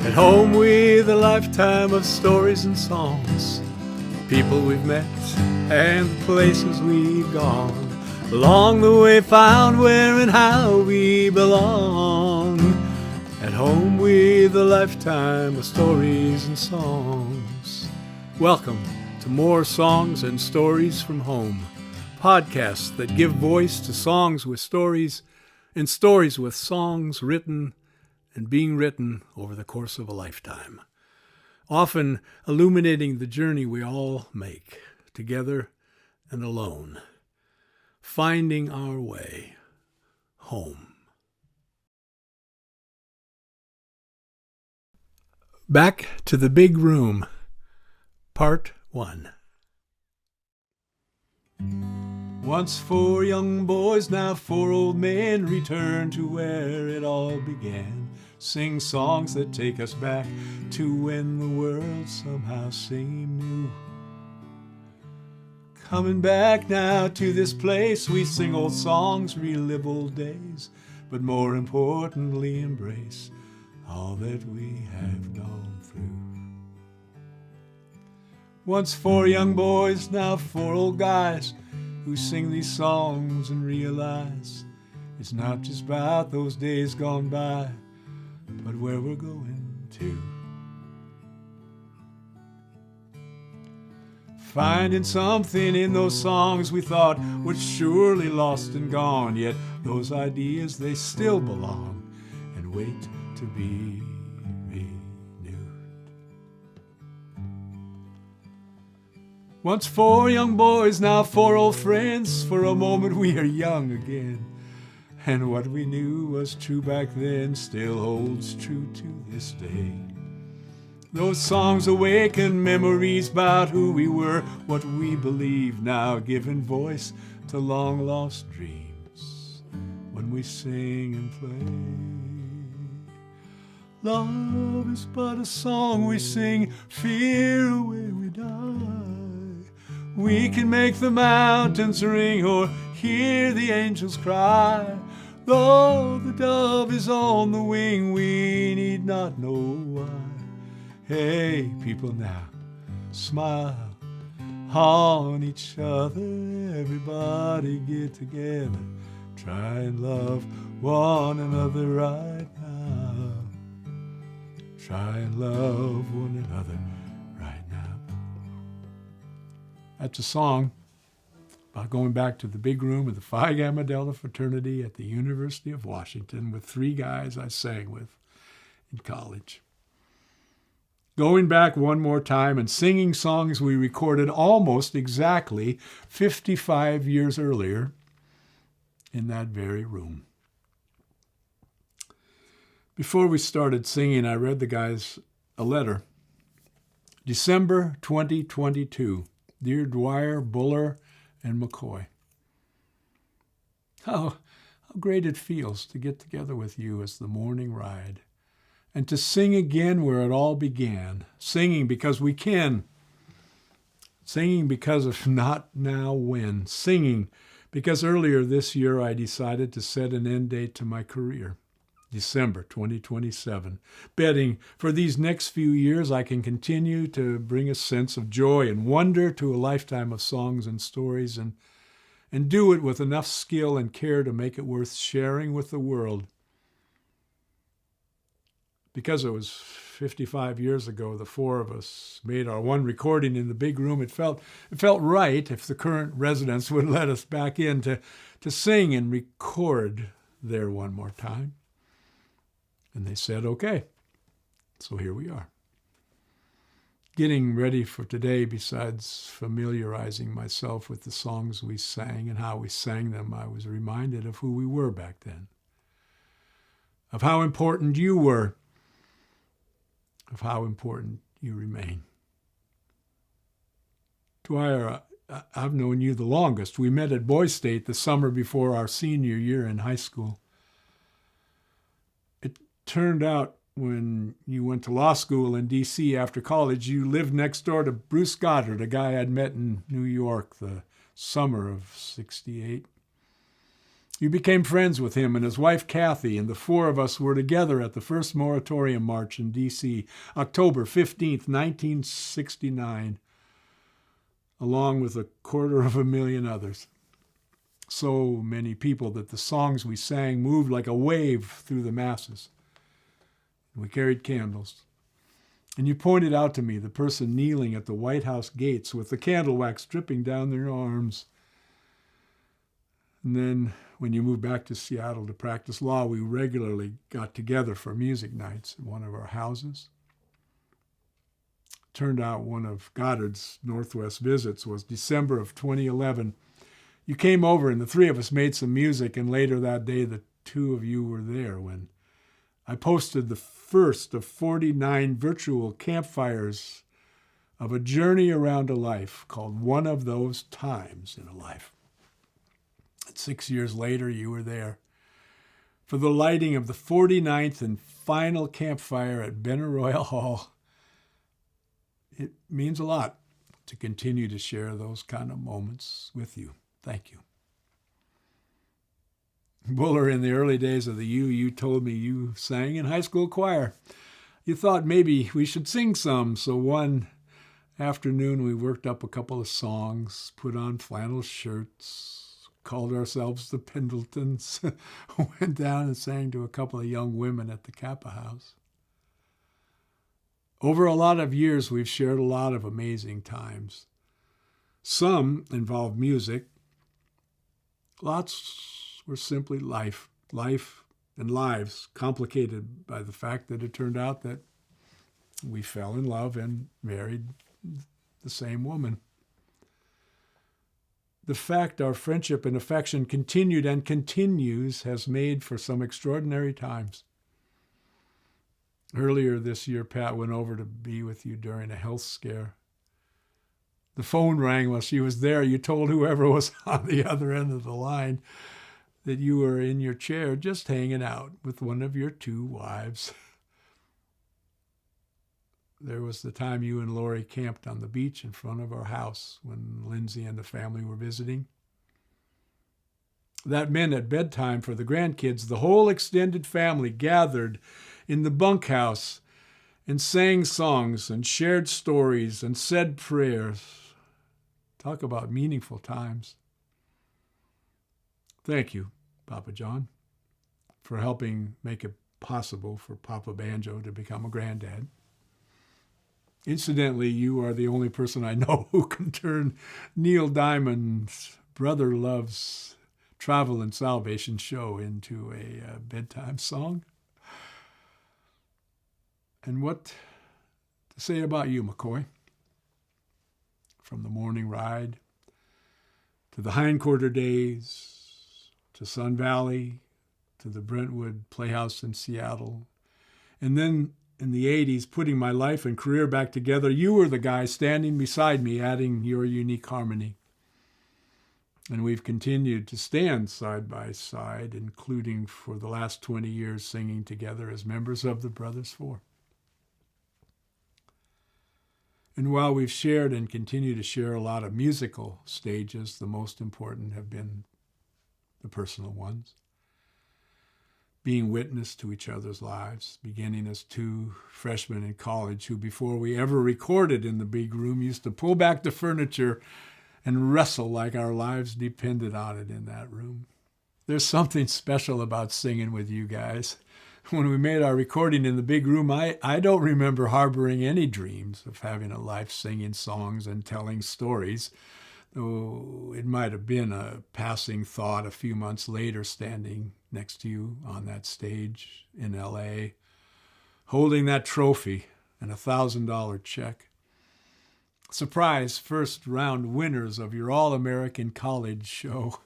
At home with a lifetime of stories and songs, people we've met and the places we've gone. Along the way found where and how we belong. At home with a lifetime of stories and songs. Welcome to More Songs and Stories from Home, podcasts that give voice to songs with stories and stories with songs written and being written over the course of a lifetime, often illuminating the journey we all make, together and alone, finding our way home. Back to the Big Room, Part 1. Once 4 young boys, now 4 old men, return to where it all began. Sing songs that take us back to when the world somehow seemed new. Coming back now to this place, we sing old songs, relive old days, but more importantly embrace all that we have gone through. Once 4 young boys, now 4 old guys, who sing these songs and realize it's not just about those days gone by, but where we're going to. Finding something in those songs we thought was surely lost and gone, yet those ideas, they still belong and wait to be renewed. Once 4 young boys, now 4 old friends, for a moment we are young again. And what we knew was true back then still holds true to this day. Those songs awaken memories about who we were, what we believe, now giving voice to long-lost dreams when we sing and play. Love is but a song we sing, fear away we die. We can make the mountains ring or hear the angels cry. Though the dove is on the wing, we need not know why. Hey, people now, smile on each other. Everybody get together. Try and love one another right now. Try and love one another right now. That's a song about going back to the big room of the Phi Gamma Delta fraternity at the University of Washington with 3 guys I sang with in college. Going back one more time and singing songs we recorded almost exactly 55 years earlier in that very room. Before we started singing, I read the guys a letter. December 2022. Dear Dwyer, Buller, and McCoy. How great it feels to get together with you as the morning ride and to sing again where it all began, singing because we can, singing because of not now when, singing because earlier this year I decided to set an end date to my career, December 2027, betting for these next few years I can continue to bring a sense of joy and wonder to a lifetime of songs and stories and do it with enough skill and care to make it worth sharing with the world. Because it was 55 years ago, the 4 of us made our one recording in the big room. It felt right if the current residents would let us back in to sing and record there one more time. And they said, okay. So here we are. Getting ready for today, besides familiarizing myself with the songs we sang and how we sang them, I was reminded of who we were back then, of how important you were, of how important you remain. Dwyer, I've known you the longest. We met at Boys State the summer before our senior year in high school. It turned out when you went to law school in D.C. after college, you lived next door to Bruce Goddard, a guy I'd met in New York the summer of '68. You became friends with him and his wife Kathy, and the four of us were together at the first Moratorium March in D.C., October 15th, 1969, along with 250,000 others. So many people that the songs we sang moved like a wave through the masses. We carried candles. And you pointed out to me the person kneeling at the White House gates with the candle wax dripping down their arms. And then when you moved back to Seattle to practice law, we regularly got together for music nights at one of our houses. Turned out one of Goddard's Northwest visits was December of 2011. You came over and the three of us made some music, and later that day the two of you were there when I posted the first of 49 virtual campfires of a journey around a life called One of Those Times in a Life. And 6 years later, you were there for the lighting of the 49th and final campfire at Benaroya Hall. It means a lot to continue to share those kind of moments with you. Thank you. Buller, in the early days of the U, you told me you sang in high school choir. You thought maybe we should sing some, so one afternoon we worked up a couple of songs, put on flannel shirts, called ourselves the Pendletons, went down and sang to a couple of young women at the Kappa House. Over a lot of years, we've shared a lot of amazing times. Some involved music. Lots were simply life and lives, complicated by the fact that it turned out that we fell in love and married the same woman. The fact our friendship and affection continued and continues has made for some extraordinary times. Earlier this year, Pat went over to be with you during a health scare. The phone rang while she was there. You told whoever was on the other end of the line that you were in your chair just hanging out with one of your two wives. There was the time you and Lori camped on the beach in front of our house when Lindsay and the family were visiting. That meant at bedtime for the grandkids, the whole extended family gathered in the bunkhouse and sang songs and shared stories and said prayers. Talk about meaningful times. Thank you, Papa John, for helping make it possible for Papa Banjo to become a granddad. Incidentally, you are the only person I know who can turn Neil Diamond's Brother Love's Travel and Salvation show into a bedtime song. And what to say about you, McCoy? From the morning ride to the hindquarter days, to Sun Valley, to the Brentwood Playhouse in Seattle. And then in the 80s, putting my life and career back together, you were the guy standing beside me, adding your unique harmony. And we've continued to stand side by side, including for the last 20 years singing together as members of the Brothers Four. And while we've shared and continue to share a lot of musical stages, the most important have been the personal ones. Being witness to each other's lives, beginning as two freshmen in college who, before we ever recorded in the big room, used to pull back the furniture and wrestle like our lives depended on it in that room. There's something special about singing with you guys. When we made our recording in the big room, I don't remember harboring any dreams of having a life singing songs and telling stories, though it might have been a passing thought a few months later standing next to you on that stage in L.A., holding that trophy and $1,000 check. Surprise first round winners of your All-American College show.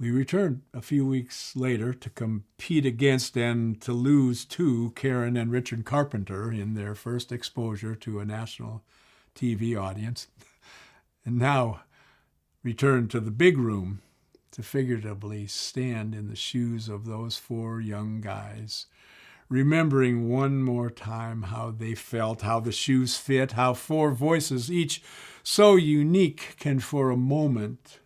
We returned a few weeks later to compete against and to lose to Karen and Richard Carpenter in their first exposure to a national TV audience. And now return to the big room to figuratively stand in the shoes of those four young guys, remembering one more time how they felt, how the shoes fit, how four voices, each so unique, can for a moment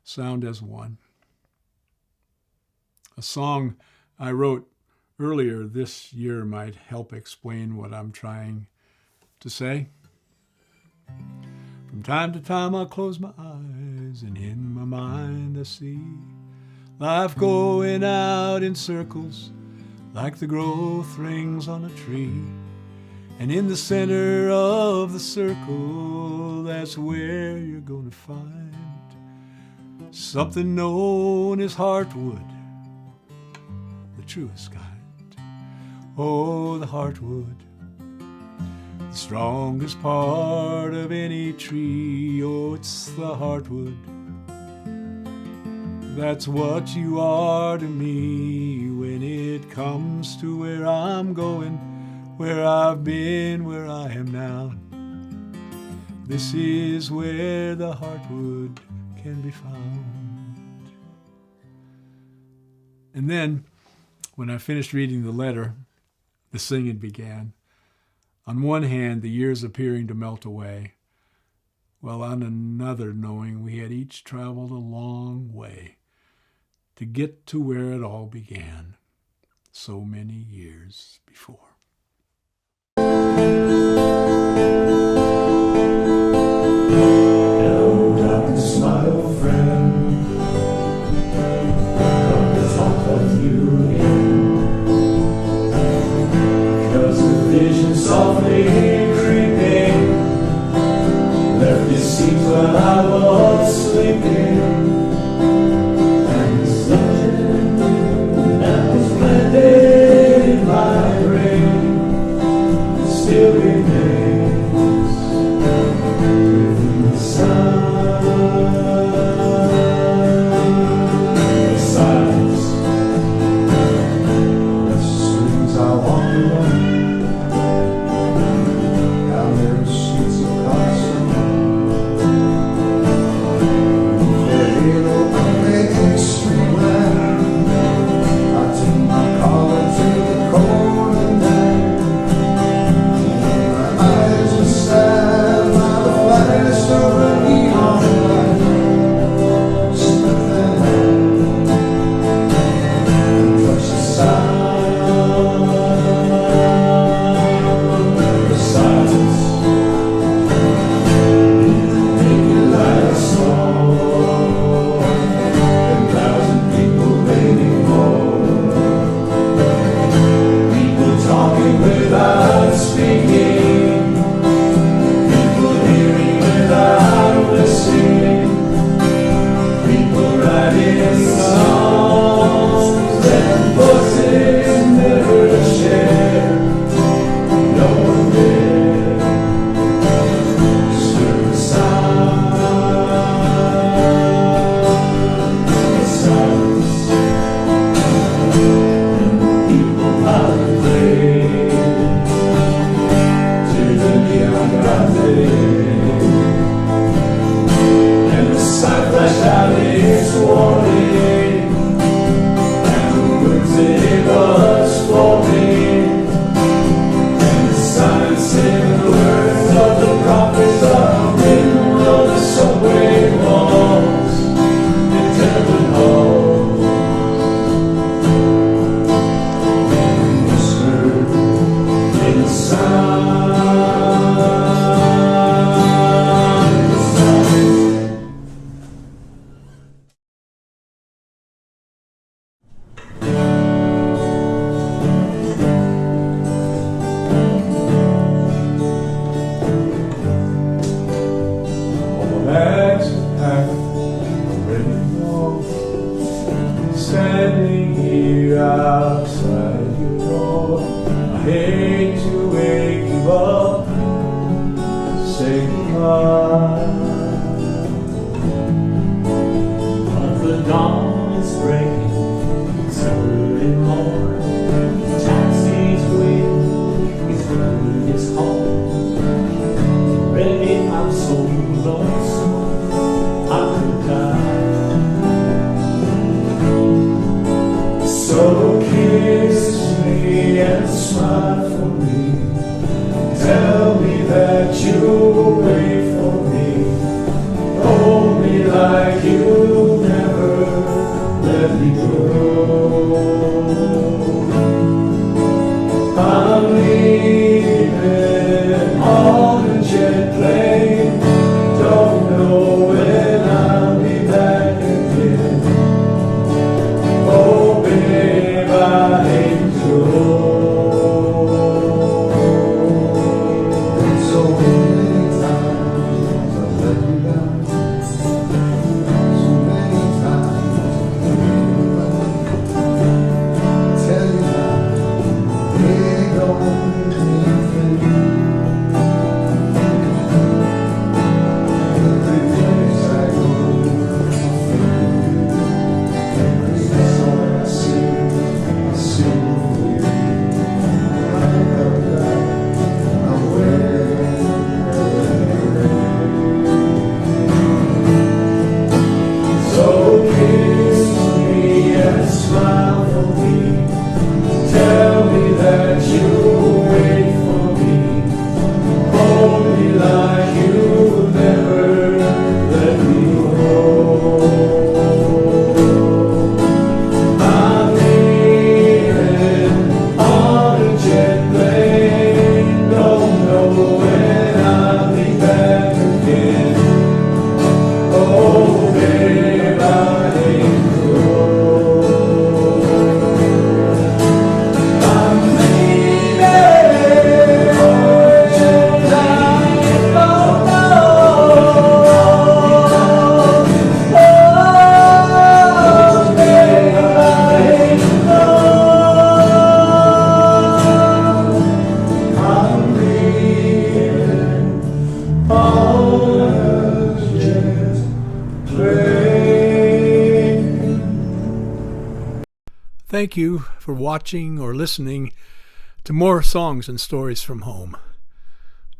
sound as one. A song I wrote earlier this year might help explain what I'm trying to say. From time to time I close my eyes and in my mind I see life going out in circles like the growth rings on a tree. And in the center of the circle, that's where you're gonna find something known as heartwood, the truest kind. Oh, the heartwood, the strongest part of any tree. Oh, it's the heartwood. That's what you are to me when it comes to where I'm going, where I've been, where I am now. This is where the heartwood can be found. And then, when I finished reading the letter, the singing began. On one hand, the years appearing to melt away, while on another knowing we had each traveled a long way to get to where it all began so many years before. Hello, darkness, my old friend. Come to talk of you again. Because the vision softly creeping left his seat when I was sleeping. And this legend that was planted in my brain still remains. Standing here outside your door, I hate to wake you up, say goodbye. But the dawn is breaking, it's early morning. The taxi's waiting, he's running his home. Ready, I'm so lonesome, I could die. So kiss me and smile for me. Tell me that you'll wait for me. Hold me like you never let me go. that you wait for me. Hold me like you'll never let me go. I'm leaving on a jet plane. Don't know when I'll be back again. Oh, babe, I hate to go. I'm leaving on a jet plane. Oh, oh, babe, I hate to go. I'm leaving on a jet plane. Thank you for watching or listening to more songs and stories from home.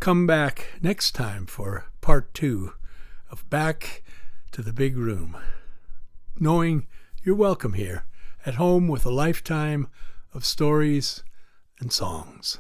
Come back next time for part 2 of Back to the Big Room, knowing you're welcome here at home with a lifetime of stories and songs.